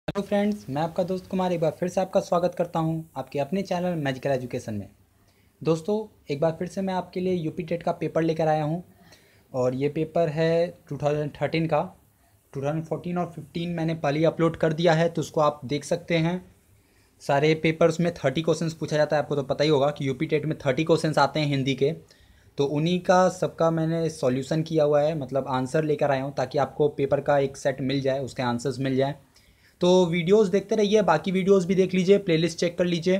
Hello friends, मैं आपका दोस्त कुमार एक बार फिर से आपका स्वागत करता हूं आपके अपने चैनल मैजिकल एजुकेशन में। दोस्तों, एक बार फिर से मैं आपके लिए यूपी टेट का पेपर लेकर आया हूं और ये पेपर है 2013 का। 2014 और 15 मैंने पहले ही अपलोड कर दिया है, तो उसको आप देख सकते हैं। सारे पेपर्स में 30 क्वेश्चंस पूछा जाता है। आपको तो पता ही होगा कि यूपी टेट में 30 क्वेश्चंस आते हैं हिंदी के। तो उन्हीं का सबका मैंने सॉल्यूशन किया हुआ है, मतलब आंसर लेकर आया हूँ ताकि आपको पेपर का एक सेट मिल जाए, उसके आंसर्स मिल जाए। तो वीडियोस देखते रहिए, बाकी वीडियोस भी देख लीजिए, प्लेलिस्ट चेक कर लीजिए,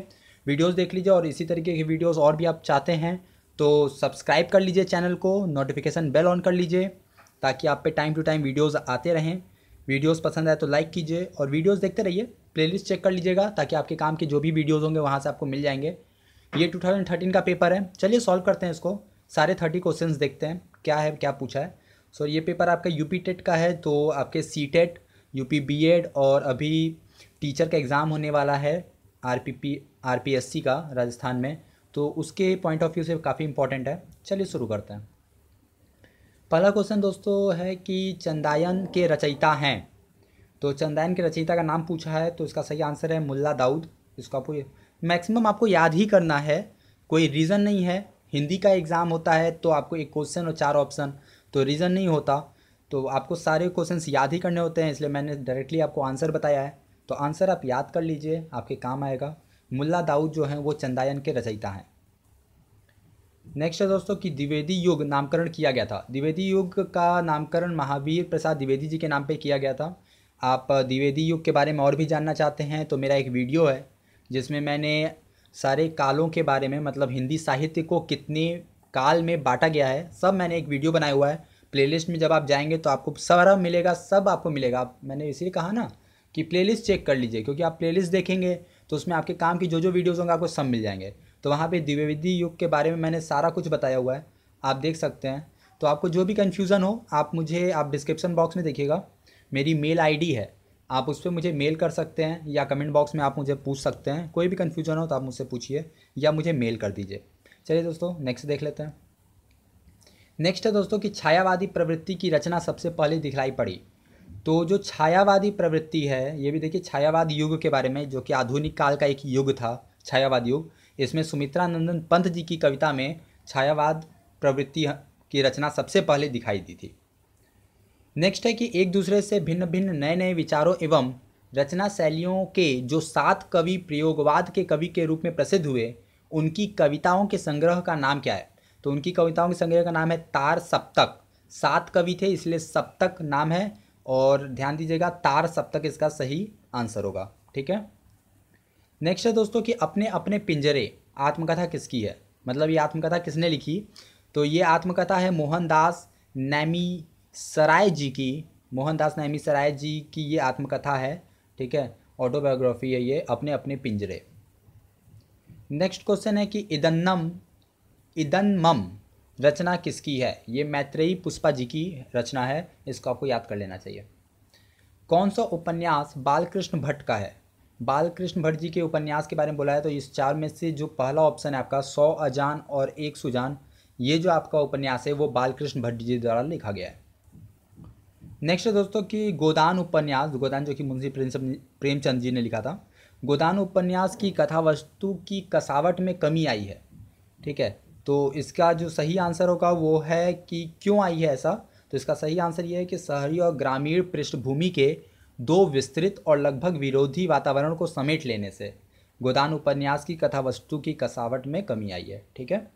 वीडियोस देख लीजिए। और इसी तरीके की वीडियोस और भी आप चाहते हैं तो सब्सक्राइब कर लीजिए चैनल को, नोटिफिकेशन बेल ऑन कर लीजिए ताकि आप पे टाइम टू टाइम वीडियोस आते रहें। वीडियोस पसंद आए तो लाइक कीजिए और वीडियोस देखते रहिए, प्लेलिस्ट चेक कर लीजिएगा ताकि आपके काम के जो भी वीडियोस होंगे वहाँ से आपको मिल जाएंगे। ये 2013 का पेपर है। चलिए सॉल्व करते हैं इसको। सारे 30 क्वेश्चंस देखते हैं क्या है, क्या पूछा है। सो ये पेपर आपका यूपी टेट का है, तो आपके सी टेट, यूपी बीएड और अभी टीचर का एग्ज़ाम होने वाला है आरपीएससी का राजस्थान में, तो उसके पॉइंट ऑफ व्यू से काफ़ी इंपॉर्टेंट है। चलिए शुरू करते हैं। पहला क्वेश्चन दोस्तों है कि चंदायन के रचयिता हैं। तो चंदायन के रचयिता का नाम पूछा है, तो इसका सही आंसर है मुल्ला दाऊद। इसको आपको मैक्सिमम आपको याद ही करना है, कोई रीज़न नहीं है। हिंदी का एग्ज़ाम होता है तो आपको एक क्वेश्चन और 4 ऑप्शन, तो रीज़न नहीं होता। तो आपको सारे क्वेश्चंस याद ही करने होते हैं, इसलिए मैंने डायरेक्टली आपको आंसर बताया है। तो आंसर आप याद कर लीजिए, आपके काम आएगा। मुल्ला दाऊद जो हैं वो चंदायन के रचयिता हैं। नेक्स्ट है दोस्तों कि द्विवेदी युग नामकरण किया गया था। द्विवेदी युग का नामकरण महावीर प्रसाद द्विवेदी जी के नाम पे किया गया था। आप द्विवेदी युग के बारे में और भी जानना चाहते हैं तो मेरा एक वीडियो है जिसमें मैंने सारे कालों के बारे में, मतलब हिंदी साहित्य को कितने काल में बांटा गया है, सब मैंने एक वीडियो बनाया हुआ है। प्लेलिस्ट में जब आप जाएंगे तो आपको सारा मिलेगा, सब आपको मिलेगा। मैंने इसीलिए कहा ना कि प्लेलिस्ट चेक कर लीजिए, क्योंकि आप प्लेलिस्ट देखेंगे तो उसमें आपके काम की जो जो वीडियोज़ होंगे आपको सब मिल जाएंगे। तो वहाँ पे द्विवेदी युग के बारे में मैंने सारा कुछ बताया हुआ है, आप देख सकते हैं। तो आपको जो भी कन्फ्यूज़न हो आप डिस्क्रिप्शन बॉक्स में देखिएगा, मेरी मेल आईडी है, आप उस पर मुझे मेल कर सकते हैं या कमेंट बॉक्स में आप मुझे पूछ सकते हैं। कोई भी कन्फ्यूज़न हो तो आप मुझसे पूछिए या मुझे मेल कर दीजिए। चलिए दोस्तों, नेक्स्ट देख लेते हैं। नेक्स्ट है दोस्तों कि छायावादी प्रवृत्ति की रचना सबसे पहले दिखलाई पड़ी। तो जो छायावादी प्रवृत्ति है, ये भी देखिए छायावाद युग के बारे में, जो कि आधुनिक काल का एक युग था, छायावाद युग। इसमें सुमित्रा नंदन पंत जी की कविता में छायावाद प्रवृत्ति की रचना सबसे पहले दिखाई दी थी। नेक्स्ट है कि एक दूसरे से भिन्न भिन्न नए नए विचारों एवं रचना शैलियों के जो 7 कवि प्रयोगवाद के कवि के रूप में प्रसिद्ध हुए, उनकी कविताओं के संग्रह का नाम क्या है। तो उनकी कविताओं के संग्रह का नाम है तार सप्तक। 7 कवि थे इसलिए सप्तक नाम है, और ध्यान दीजिएगा तार सप्तक इसका सही आंसर होगा। ठीक है। नेक्स्ट है दोस्तों कि अपने अपने पिंजरे आत्मकथा किसकी है, मतलब ये आत्मकथा किसने लिखी। तो ये आत्मकथा है मोहनदास नैमी सराय जी की। मोहनदास नैमी सराय जी की ये आत्मकथा है। ठीक है, ऑटोबायोग्राफी है ये, अपने अपने पिंजरे। नेक्स्ट क्वेश्चन है कि इदन्मम रचना किसकी है। ये मैत्रेयी पुष्पा जी की रचना है, इसको आपको याद कर लेना चाहिए। कौन सा उपन्यास बालकृष्ण भट्ट का है। बालकृष्ण भट्ट जी के उपन्यास के बारे में बोला है, तो इस 4 में से जो पहला ऑप्शन है आपका 100 अजान और 1 सुजान, ये जो आपका उपन्यास है वो बालकृष्ण भट्ट जी द्वारा लिखा गया है। नेक्स्ट है दोस्तों कि गोदान उपन्यास, गोदान जो कि मुंशी प्रेमचंद जी ने लिखा था, गोदान उपन्यास की कथा वस्तु की कसावट में कमी आई है। ठीक है, तो इसका जो सही आंसर होगा वो है कि क्यों आई है ऐसा। तो इसका सही आंसर ये है कि शहरी और ग्रामीण पृष्ठभूमि के दो विस्तृत और लगभग विरोधी वातावरण को समेट लेने से गोदान उपन्यास की कथा वस्तु की कसावट में कमी आई है। ठीक है।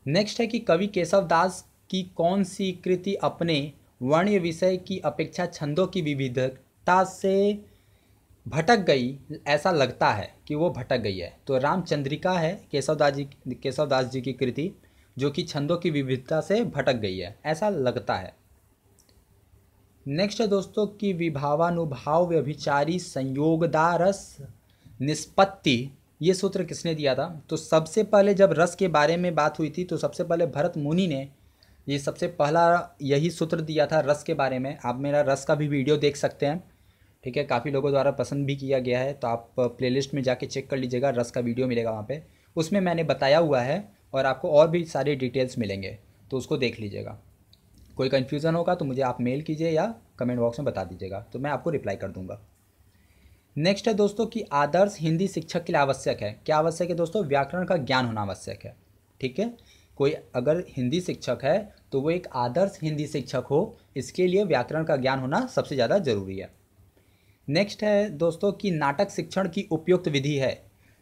नेक्स्ट है कि कवि केशव दास की कौन सी कृति अपने वर्ण्य विषय की अपेक्षा छंदों की विविधता से भटक गई, ऐसा लगता है कि वो भटक गई है। तो रामचंद्रिका है केशवदास जी की कृति, जो कि छंदों की विविधता से भटक गई है, ऐसा लगता है। नेक्स्ट है दोस्तों कि विभावानुभाव व्यभिचारी संयोगदारस निष्पत्ति, ये सूत्र किसने दिया था। तो सबसे पहले जब रस के बारे में बात हुई थी तो सबसे पहले भरत मुनि ने ये सबसे पहला यही सूत्र दिया था रस के बारे में। आप मेरा रस का भी वीडियो देख सकते हैं। ठीक है, काफ़ी लोगों द्वारा पसंद भी किया गया है, तो आप प्लेलिस्ट में जाके चेक कर लीजिएगा, रस का वीडियो मिलेगा वहाँ पे, उसमें मैंने बताया हुआ है और आपको और भी सारे डिटेल्स मिलेंगे, तो उसको देख लीजिएगा। कोई कन्फ्यूज़न होगा तो मुझे आप मेल कीजिए या कमेंट बॉक्स में बता दीजिएगा, तो मैं आपको रिप्लाई कर दूँगा। नेक्स्ट है दोस्तों कि आदर्श हिंदी शिक्षक के लिए आवश्यक है। क्या आवश्यक है दोस्तों? व्याकरण का ज्ञान होना आवश्यक है। ठीक है, कोई अगर हिंदी शिक्षक है तो वो एक आदर्श हिंदी शिक्षक हो, इसके लिए व्याकरण का ज्ञान होना सबसे ज़्यादा जरूरी है। नेक्स्ट है दोस्तों कि नाटक शिक्षण की उपयुक्त विधि है।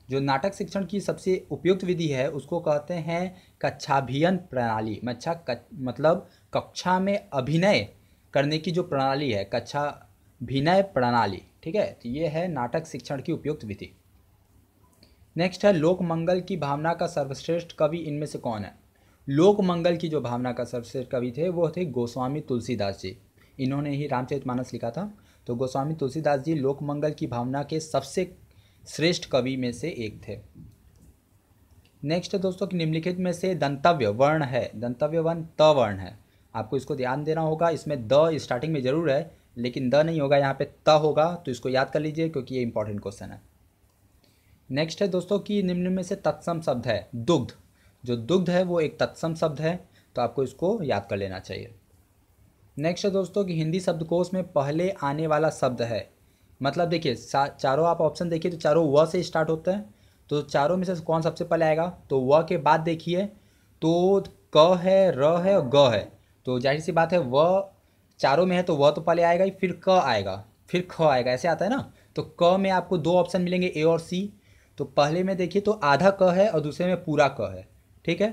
जो नाटक शिक्षण की सबसे उपयुक्त विधि है उसको कहते हैं कक्षाभिनय प्रणाली। मतलब कक्षा में अभिनय करने की जो प्रणाली है, कक्षाभिनय प्रणाली। ठीक है, तो ये है नाटक शिक्षण की उपयुक्त विधि। नेक्स्ट है लोक मंगल की भावना का सर्वश्रेष्ठ कवि इनमें से कौन है? लोक मंगल की जो भावना का सर्वश्रेष्ठ कवि थे वो थे गोस्वामी तुलसीदास जी। इन्होंने ही रामचरितमानस लिखा था। तो गोस्वामी तुलसीदास जी लोक मंगल की भावना के सबसे श्रेष्ठ कवि में से एक थे। नेक्स्ट है दोस्तों कि निम्नलिखित में से दंतव्य वर्ण है, दंतव्य वर्ण त वर्ण है। आपको इसको ध्यान देना होगा, इसमें द स्टार्टिंग में जरूर है लेकिन द नहीं होगा, यहाँ पे त होगा, तो इसको याद कर लीजिए क्योंकि ये इंपॉर्टेंट क्वेश्चन है। नेक्स्ट है दोस्तों कि निम्न में से तत्सम शब्द है दुग्ध। जो दुग्ध है वो एक तत्सम शब्द है, तो आपको इसको याद कर लेना चाहिए। नेक्स्ट है दोस्तों कि हिंदी शब्दकोश में पहले आने वाला शब्द है। मतलब देखिए चारों आप ऑप्शन देखिए तो चारों व से स्टार्ट होते हैं, तो चारों में से कौन सबसे पहले आएगा? तो व के बाद देखिए तो क है, र है और ग है। तो जाहिर सी बात है व चारों में है तो व तो पहले आएगा ही, फिर क आएगा, फिर ख आएगा, ऐसे आता है ना। तो क में आपको दो ऑप्शन मिलेंगे, ए और सी। तो पहले में देखिए तो आधा क है और दूसरे में पूरा क है। ठीक है,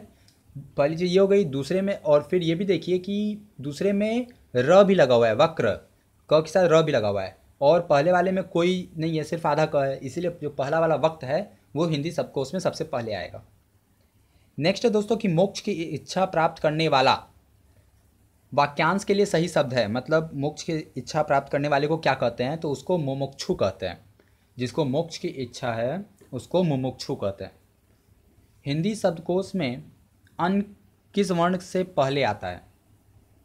पहली चीज़ ये हो गई। दूसरे में और फिर ये भी देखिए कि दूसरे में र भी लगा हुआ है, वक्र, क के साथ र भी लगा हुआ है, और पहले वाले में कोई नहीं है, सिर्फ आधा क है, इसीलिए जो पहला वाला वक्त है वो हिंदी शब्दकोश में सबसे पहले आएगा। नेक्स्ट है दोस्तों कि मोक्ष की इच्छा प्राप्त करने वाला वाक्यांश के लिए सही शब्द है। मतलब मोक्ष की इच्छा प्राप्त करने वाले को क्या कहते हैं? तो उसको मुमुक्षु कहते हैं। जिसको मोक्ष की इच्छा है उसको मुमुक्षु कहते हैं। हिंदी शब्दकोश में अन किस वर्ण से पहले आता है?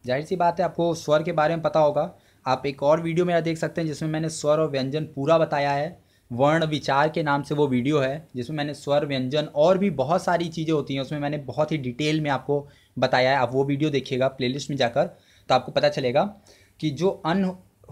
जाहिर सी बात है आपको स्वर के बारे में पता होगा। आप एक और वीडियो मेरा देख सकते हैं जिसमें मैंने स्वर और व्यंजन पूरा बताया है। वर्ण विचार के नाम से वो वीडियो है जिसमें मैंने स्वर, व्यंजन और भी बहुत सारी चीज़ें होती हैं उसमें मैंने बहुत ही डिटेल में आपको बताया है। आप वो वीडियो देखिएगा प्लेलिस्ट में जाकर, तो आपको पता चलेगा कि जो अन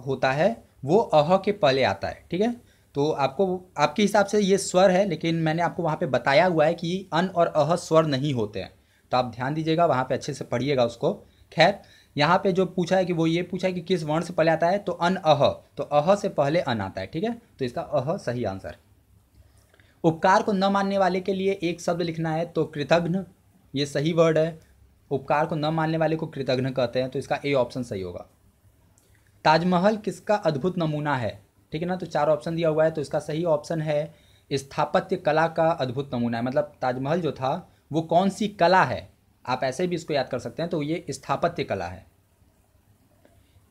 होता है वो अह के पहले आता है। ठीक है, तो आपको आपके हिसाब से ये स्वर है, लेकिन मैंने आपको वहाँ पे बताया हुआ है कि अन और अह स्वर नहीं होते हैं, तो आप ध्यान दीजिएगा, वहाँ पे अच्छे से पढ़िएगा उसको। खैर, यहाँ पे जो पूछा है कि वो ये पूछा है कि किस वर्ण से पहले आता है, तो अन अह, तो अह से पहले अन आता है। ठीक है, तो इसका अह सही आंसर। उपकार को न मानने वाले के लिए एक शब्द लिखना है, तो कृतघ्न, ये सही वर्ड है। उपकार को न मानने वाले को कृतघ्न कहते हैं, तो इसका ए ऑप्शन सही होगा। ताजमहल किसका अद्भुत नमूना है? ठीक है ना, तो चार ऑप्शन दिया हुआ है, तो इसका सही ऑप्शन है स्थापत्य कला का अद्भुत नमूना है। मतलब ताजमहल जो था वो कौन सी कला है, आप ऐसे भी इसको याद कर सकते हैं, तो ये स्थापत्य कला है।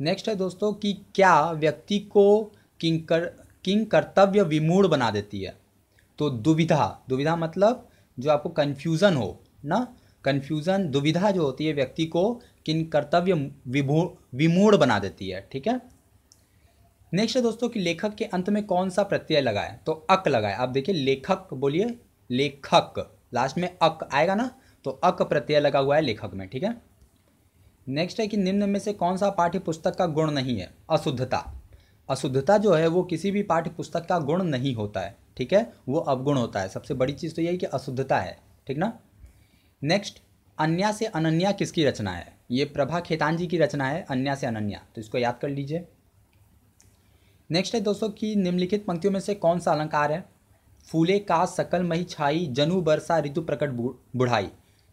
नेक्स्ट है दोस्तों कि क्या व्यक्ति को किंग कर्तव्य विमूढ़ बना देती है? तो दुविधा, दुविधा मतलब जो आपको कन्फ्यूज़न हो ना, कन्फ्यूज़न, दुविधा जो होती है व्यक्ति को किन कर्तव्य विमूढ़ बना देती है। ठीक है, नेक्स्ट है दोस्तों कि लेखक के अंत में कौन सा प्रत्यय लगाए? तो अक लगाए। आप देखिए लेखक बोलिए, लेखक, लास्ट में अक आएगा ना, तो अक प्रत्यय लगा हुआ है लेखक में। ठीक है, नेक्स्ट है कि निम्न में से कौन सा पाठ्य पुस्तक का गुण नहीं है? अशुद्धता। अशुद्धता जो है वो किसी भी पाठ्य पुस्तक का गुण नहीं होता है। ठीक है, वो अवगुण होता है। सबसे बड़ी चीज़ तो यही कि अशुद्धता है। ठीक ना। नेक्स्ट, अन्या से अनन्या किसकी रचना है? ये प्रभा खेतान जी की रचना है, अन्या से अनन्या, तो इसको याद कर लीजिए। नेक्स्ट है दोस्तों कि निम्नलिखित पंक्तियों में से कौन सा अलंकार है? फूले का सकल मही छाई, जनु बरसा ऋतु प्रकट बुढ़ाई।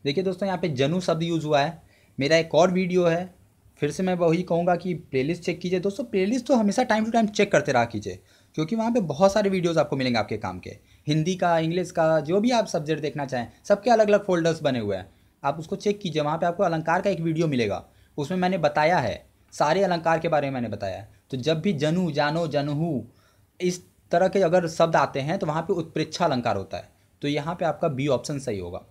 देखिए दोस्तों यहाँ पे जनु शब्द यूज हुआ है। मेरा एक और वीडियो है, फिर से मैं वही कहूँगा कि प्लेलिस्ट चेक कीजिए दोस्तों। प्लेलिस्ट तो हमेशा टाइम टू टाइम चेक करते रहा कीजिए, क्योंकि वहाँ पे बहुत सारे वीडियोस आपको मिलेंगे आपके काम के। हिंदी का, इंग्लिश का, जो भी आप सब्जेक्ट देखना चाहें, सबके अलग अलग फोल्डर्स बने हुए हैं। आप उसको चेक कीजिए, वहाँ पे आपको अलंकार का एक वीडियो मिलेगा, उसमें मैंने बताया है, सारे अलंकार के बारे में मैंने बताया है। तो जब भी जनु, जानो, जनहू इस तरह के अगर शब्द आते हैं तो वहाँ पे उत्प्रेक्षा अलंकार होता है, तो यहाँ पे आपका बी ऑप्शन सही होगा।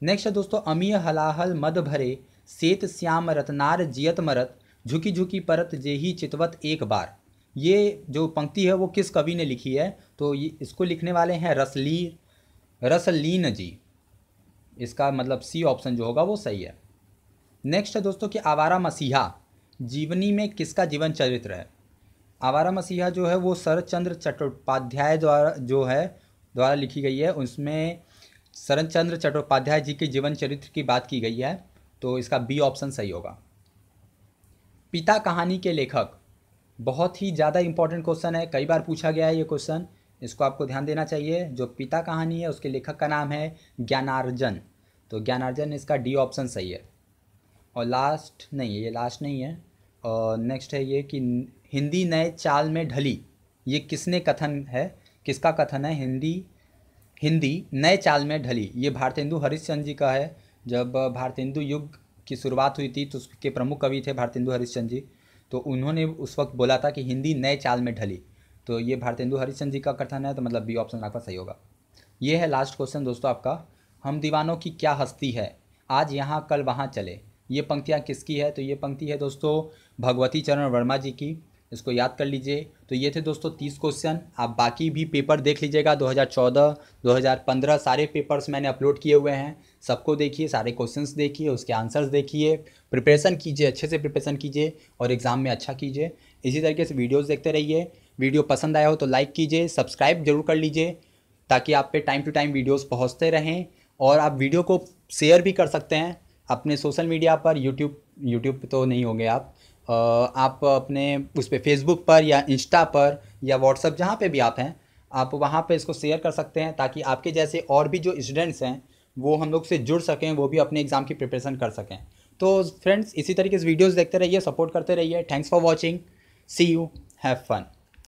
नेक्स्ट है दोस्तों, अमीय हलाहल मद भरे सेत श्याम रत्नार जियत मरत, झुकी झुकी परत जेही चितवत एक बार। ये जो पंक्ति है वो किस कवि ने लिखी है? तो ये इसको लिखने वाले हैं रसलीन जी। इसका मतलब सी ऑप्शन जो होगा वो सही है। नेक्स्ट है दोस्तों कि आवारा मसीहा जीवनी में किसका जीवन चरित्र है? आवारा मसीहा जो है वो शरत चंद्र चट्टोपाध्याय द्वारा लिखी गई है। उसमें शरत चंद्र चट्टोपाध्याय जी के जीवन चरित्र की बात की गई है, तो इसका बी ऑप्शन सही होगा। पिता कहानी के लेखक, बहुत ही ज़्यादा इंपॉर्टेंट क्वेश्चन है, कई बार पूछा गया है ये क्वेश्चन, इसको आपको ध्यान देना चाहिए। जो पिता कहानी है उसके लेखक का नाम है ज्ञानार्जन, तो ज्ञानार्जन इसका डी ऑप्शन सही है। और लास्ट नहीं है, ये लास्ट नहीं है, और नेक्स्ट है ये कि हिंदी नए चाल में ढली, ये किसने कथन है, किसका कथन है? हिंदी नए चाल में ढली, ये भारतेंदु हरिश्चंद्र जी का है। जब भारतेंदु युग की शुरुआत हुई थी तो उसके प्रमुख कवि थे भारतेंदु हरिश्चंद्र जी, तो उन्होंने उस वक्त बोला था कि हिंदी नए चाल में ढली, तो ये भारतेंदु हरिश्चंद्र जी का कथन है, तो मतलब बी ऑप्शन आपका सही होगा। ये है लास्ट क्वेश्चन दोस्तों आपका। हम दीवानों की क्या हस्ती है, आज यहाँ कल वहाँ चले, ये पंक्तियाँ किसकी है? तो ये पंक्ति है दोस्तों भगवती चरण वर्मा जी की, इसको याद कर लीजिए। तो ये थे दोस्तों 30 क्वेश्चन। आप बाकी भी पेपर देख लीजिएगा, 2014 2015 सारे पेपर्स मैंने अपलोड किए हुए हैं, सबको देखिए, सारे क्वेश्चंस देखिए, उसके आंसर्स देखिए, प्रिपरेशन कीजिए, अच्छे से प्रिपरेशन कीजिए और एग्ज़ाम में अच्छा कीजिए। इसी तरीके से वीडियोज़ देखते रहिए। वीडियो पसंद आया हो तो लाइक कीजिए, सब्सक्राइब जरूर कर लीजिए, ताकि आप पे टाइम टू टाइम वीडियोज़ पहुँचते रहें। और आप वीडियो को शेयर भी कर सकते हैं अपने सोशल मीडिया पर, यूट्यूब तो नहीं होंगे आप अपने उस पर फेसबुक पर या इंस्टा पर या व्हाट्सएप, जहाँ पे भी आप हैं, आप वहाँ पे इसको शेयर कर सकते हैं, ताकि आपके जैसे और भी जो स्टूडेंट्स हैं वो हम लोग से जुड़ सकें, वो भी अपने एग्ज़ाम की प्रिपरेशन कर सकें। तो फ्रेंड्स इसी तरीके से वीडियोज़ देखते रहिए, सपोर्ट करते रहिए। Thanks for watching, see you, have fun.